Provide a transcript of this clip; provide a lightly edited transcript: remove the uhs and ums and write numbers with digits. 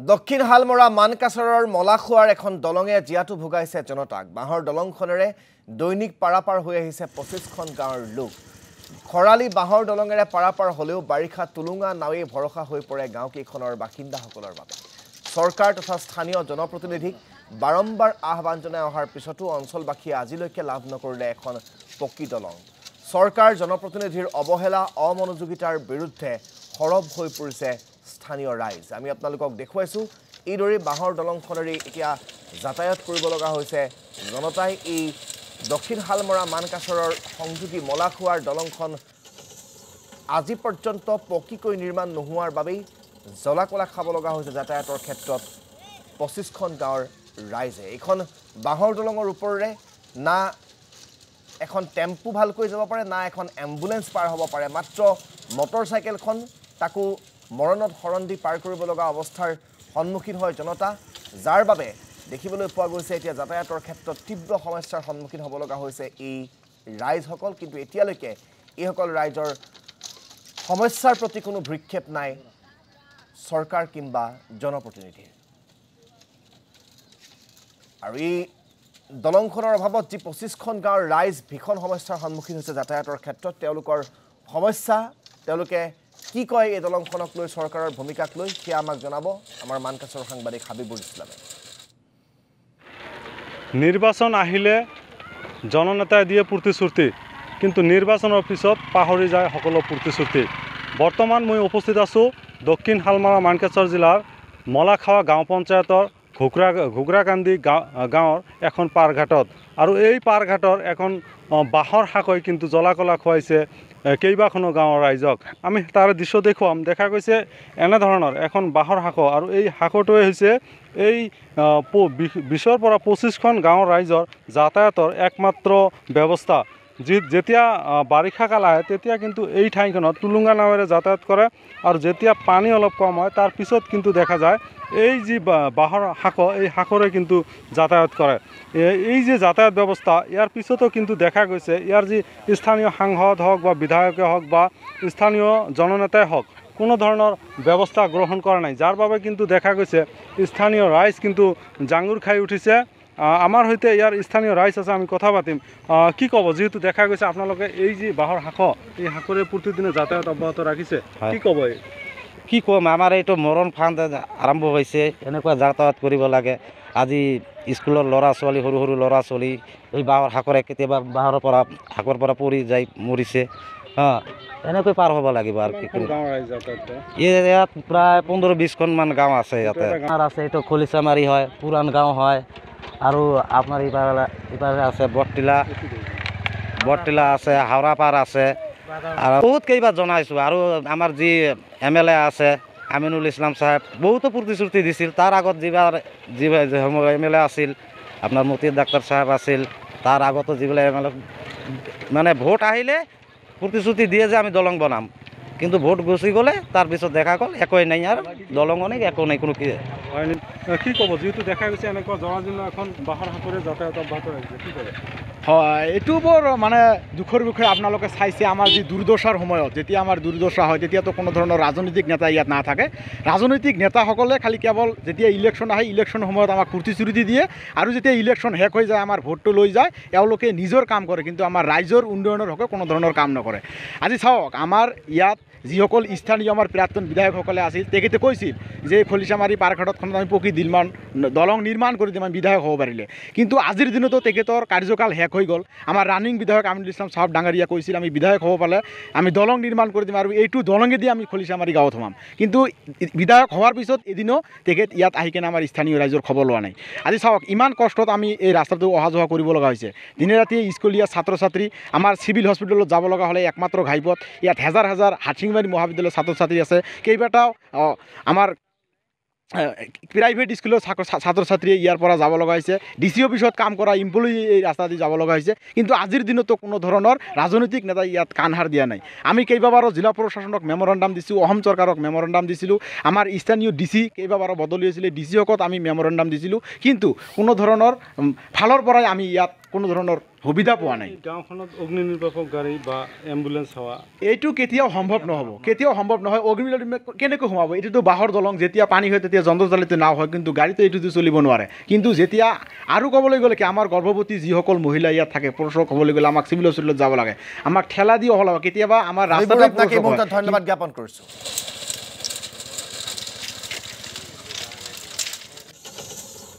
দক্ষিণ হালমৰা মানকাছৰৰ মলাখোৱাৰ এখন দলঙে জিয়াটো ভুগাইছে জনতাক। বাঁহৰ দলংখনেৰে দৈনিক পাৰাপাৰ হৈ আহিছে 25খন গাঁৱৰ লোক। খৰালি বাঁহৰ দলঙেৰে পাৰাপাৰ হ'লেও বাৰিষা তুলুঙা নাৱেই ভৰসা হৈ পৰে গাঁওকেইখনৰ বাসিন্দাসকলৰ বাবে। চৰকাৰ তথা স্থানীয় জনপ্ৰতিনিধিক বাৰম্বাৰ আহ্বান জনাই অহাৰ পিছতো অঞ্চলবাসীয়ে আজিলৈকে লাভ নকৰিলে এখন পকী দলং। চৰকাৰ জনপ্ৰতিনিধিৰ অৱহেলা অমনোযোগিতাৰ বিৰুদ্ধে সৰব হৈ পৰিছে স্থানীয় ৰাইজ। আমি আপোনালোকক দেখুৱাইছোঁ এইদৰে বাঁহৰ দলংখনেৰে এতিয়া যাতায়াত কৰিব লগা হৈছে জনতাই। এই দক্ষিণ হালমৰা মানকাছৰৰ সংযোগী মলাখোৱাৰ দলংখন আজি পৰ্যন্ত পকীকৈ নিৰ্মাণ নোহোৱাৰ বাবেই জলাকলা খাব লগা হৈছে যাতায়াতৰ ক্ষেত্ৰত 25খন গাঁৱৰ ৰাইজে। এইখন বাঁহৰ দলঙৰ ওপৰেৰে না এখন টেম্পু ভালকৈ যাব পাৰে না এখন এম্বুলেন্স পাৰ হ'ব পাৰে। মাত্ৰ মটৰ চাইকেলখন তাকো মৰণত শৰণ দি পাৰ কৰিব লগা অৱস্থাৰ সন্মুখীন হয় জনতা, যাৰ বাবে দেখিবলৈ পোৱা গৈছে এতিয়া যাতায়াতৰ ক্ষেত্ৰত তীব্ৰ সমস্যাৰ সন্মুখীন হ'ব লগা হৈছে এই ৰাইজসকল। কিন্তু এতিয়ালৈকে এইসকল ৰাইজৰ সমস্যাৰ প্ৰতি কোনো ভ্ৰক্ষেপ নাই চৰকাৰ কিংবা জনপ্ৰতিনিধিৰ। আৰু এই দলংখনৰ অভাৱত যি 25খন গাঁৱৰ ৰাইজ ভীষণ সমস্যাৰ সন্মুখীন হৈছে যাতায়াতৰ ক্ষেত্ৰত। তেওঁলোকৰ সমস্যা, তেওঁলোকে কি কয় এই দলংখনক লৈ, চৰকাৰৰ ভূমিকাক লৈ, সেয়া আমাক জনাব আমাৰ মানকাছৰ সাংবাদিক হাবিবুল ইছলামে। নিৰ্বাচন আহিলে জননেতাই দিয়ে প্ৰতিশ্ৰুতি, কিন্তু নিৰ্বাচনৰ পিছত পাহৰি যায় সকলো প্ৰতিশ্ৰুতি। বৰ্তমান মই উপস্থিত আছোঁ দক্ষিণ হালমৰা মানকাছৰ জিলাৰ মলাখোৱা গাঁও পঞ্চায়তৰ ঘুগৰাকান্দি গাঁৱৰ এখন পাৰঘাটত। আৰু এই পাৰঘাটৰ এখন বাঁহৰ শাকই কিন্তু জ্বলাকলা খুৱাইছে কেইবাখনো গাঁৱৰ ৰাইজক। আমি তাৰ দৃশ্য দেখুৱাম। দেখা গৈছে এনেধৰণৰ এখন বাঁহৰ শাক, আৰু এই শাকটোৱে হৈছে এই 20ৰ পৰা 25খন গাঁৱৰ ৰাইজৰ যাতায়াতৰ একমাত্ৰ ব্যৱস্থা। যেতিয়া বাৰিষা কাল আহে তেতিয়া কিন্তু এই ঠাইখনত টুলুঙা নাৱেৰে যাতায়াত কৰে, আৰু যেতিয়া পানী অলপ কম হয় তাৰ পিছত কিন্তু দেখা যায় এই যি বাঁহৰ শাক, এই শাকৰে কিন্তু যাতায়াত কৰে। এই যে যাতায়াত ব্যৱস্থা, ইয়াৰ পিছতো কিন্তু দেখা গৈছে ইয়াৰ যি স্থানীয় সাংসদ হওক বা বিধায়কে হওক বা স্থানীয় জননেতাই হওক কোনো ধৰণৰ ব্যৱস্থা গ্ৰহণ কৰা নাই, যাৰ বাবে কিন্তু দেখা গৈছে স্থানীয় ৰাইজ কিন্তু জাঙুৰ খাই উঠিছে। আমাৰ সৈতে ইয়াৰ স্থানীয় ৰাইজ আছে, আমি কথা পাতিম। কি ক'ব, যিহেতু দেখা গৈছে আপোনালোকে এই যি বাঁহৰ শাক, এই শাকৰে প্ৰতিদিনে যাতায়াত অব্যাহত ৰাখিছে, কি ক'ব? কি ক'ম, আমাৰ এইটো মৰণ ফান্দ আৰম্ভ হৈছে, এনেকুৱা যাতায়াত কৰিব লাগে। আজি স্কুলৰ ল'ৰা ছোৱালী, সৰু সৰু ল'ৰা ছোৱালী এই বাঁহৰ শাকৰে কেতিয়াবা শাকৰ পৰা পৰি যাই মৰিছে। এনেকৈ পাৰ হ'ব লাগিব। আৰু কি ইয়াত প্ৰায় 15-20খনমান গাঁও আছে। ইয়াতে আছে এইটো খলিচামাৰী হয়, পুৰাণ গাঁও হয়, আৰু আপোনাৰ ইপাৰে আছে বটটিলা আছে, হাওৰাপাৰ আছে, আৰু বহুত কেইবাৰ জনাইছোঁ। আৰু আমাৰ যি MLA আছে আমিনুল ইছলাম চাহেব বহুতো প্ৰতিশ্ৰুতি দিছিল। তাৰ আগত যিবাৰ MLA আছিল আপোনাৰ মতিউৰ ডাক্তৰ চাহেব আছিল, তাৰ আগতো যিবিলাক MLA মানে ভোট আহিলে প্ৰতিশ্ৰুতি দিয়ে যে আমি দলং বনাম, কিন্তু ভোট গুচি গ'লে তাৰপিছত দেখা গ'ল একোৱেই নাই, আৰু দলঙো নাই, একো নাই, কোনো কি ক'ব? যিহেতু দেখা গৈছে এনেকুৱা জৰাজীৰ্ণ এখন বাঁহৰ শাকৰে যাতায়াত অব্যাহত ৰাখিছে, কি ক'ব? হয়, এইটো বৰ মানে দুখৰ বিষয়ে। আপোনালোকে চাইছে আমাৰ যি দুৰ্দশাৰ সময়ত, যেতিয়া আমাৰ দুৰ্দশা হয় তেতিয়াতো কোনো ধৰণৰ ৰাজনৈতিক নেতা ইয়াত নাথাকে। ৰাজনৈতিক নেতাসকলে খালি কেৱল যেতিয়া ইলেকশ্যন আহে, ইলেকশ্যন সময়ত আমাক প্ৰতিশ্ৰুতি দিয়ে, আৰু যেতিয়া ইলেকশ্যন শেষ হৈ যায় আমাৰ ভোটটো লৈ যায়, এওঁলোকে নিজৰ কাম কৰে, কিন্তু আমাৰ ৰাইজৰ উন্নয়নৰ হকে কোনো ধৰণৰ কাম নকৰে। আজি চাওক, আমাৰ ইয়াত যিসকল স্থানীয় আমাৰ প্ৰাক্তন বিধায়কসকলে আছিল, তেখেতে কৈছিল যে খলিচামাৰী পাৰঘাটতখনত আমি পকী দলং নিৰ্মাণ কৰি দিম, আমি বিধায়ক হ'ব পাৰিলে। কিন্তু আজিৰ দিনতো তেখেতৰ কাৰ্যকাল শেষ হৈ গ'ল। আমাৰ ৰানিং বিধায়ক আমিনুল ইছলাম চাহাব ডাঙৰীয়া কৈছিল আমি বিধায়ক হ'ব পালে আমি দলং নিৰ্মাণ কৰি দিম, আৰু এইটো দলঙেদি আমি খলিচামাৰী গাঁৱত সোমাম। কিন্তু বিধায়ক হোৱাৰ পিছত এদিনো তেখেত ইয়াত আহি কিনে আমাৰ স্থানীয় ৰাইজৰ খবৰ লোৱা নাই। আজি চাওক, ইমান কষ্টত আমি এই ৰাস্তাটো অহা যোৱা কৰিব লগা হৈছে। দিনে ৰাতিয়ে স্কুলীয়া ছাত্ৰ ছাত্ৰী আমাৰ চিভিল হস্পিটেলত যাব লগা হ'লে একমাত্ৰ ঘাইপথ। ইয়াত হাজাৰ হাজাৰ হাথিংমাৰী মহাবিদ্যালয়ৰ ছাত্ৰ ছাত্ৰী আছে, কেইবাটাও আমাৰ প্ৰাইভেট স্কুলৰ ছাত্ৰ ছাত্ৰীয়ে ইয়াৰ পৰা যাব লগা হৈছে। DC অফিচত কাম কৰা এমপ্লয়ী এই ৰাস্তা দি যাব লগা হৈছে। কিন্তু আজিৰ দিনতো কোনো ধৰণৰ ৰাজনৈতিক নেতাই ইয়াত কাণসাৰ দিয়া নাই। আমি কেইবাবাৰো জিলা প্ৰশাসনক মেমৰেণ্ডাম দিছোঁ, অসম চৰকাৰক মেমৰেণ্ডাম দিছিলোঁ, আমাৰ স্থানীয় DC কেইবাবাৰো বদলি হৈছিলে, DC সকত আমি মেমৰেণ্ডাম দিছিলোঁ, কিন্তু কোনো ধৰণৰ ফালৰ পৰাই আমি ইয়াত কোনো ধৰণৰ সুবিধা পোৱা নাই গাঁওখনত অগ্নি নিৰ্বাপক গাড়ী বা এম্বুলেন্স সেৱা এইটো কেতিয়াও সম্ভৱ নহ'ব কেতিয়াও সম্ভৱ নহয় অগ্নি কেনেকৈ সোমাব এইটোতো বাঁহৰ দলং যেতিয়া পানী হয় তেতিয়া যন্ত্ৰচালিত নাও হয় কিন্তু গাড়ীটো এইটোতো চলিব নোৱাৰে কিন্তু যেতিয়া আৰু ক'বলৈ গ'লে কি আমাৰ গৰ্ভৱতী যিসকল মহিলা ইয়াত থাকে পুৰুষক ক'বলৈ গ'লে আমাক চিভিল হস্পিটেলত যাব লাগে আমাক ঠেলা দি অহা লাগে কেতিয়াবা আমাৰ ৰাস্তাটো আপোনাক এই মুহূৰ্তত ধন্যবাদ জ্ঞাপন কৰিছোঁ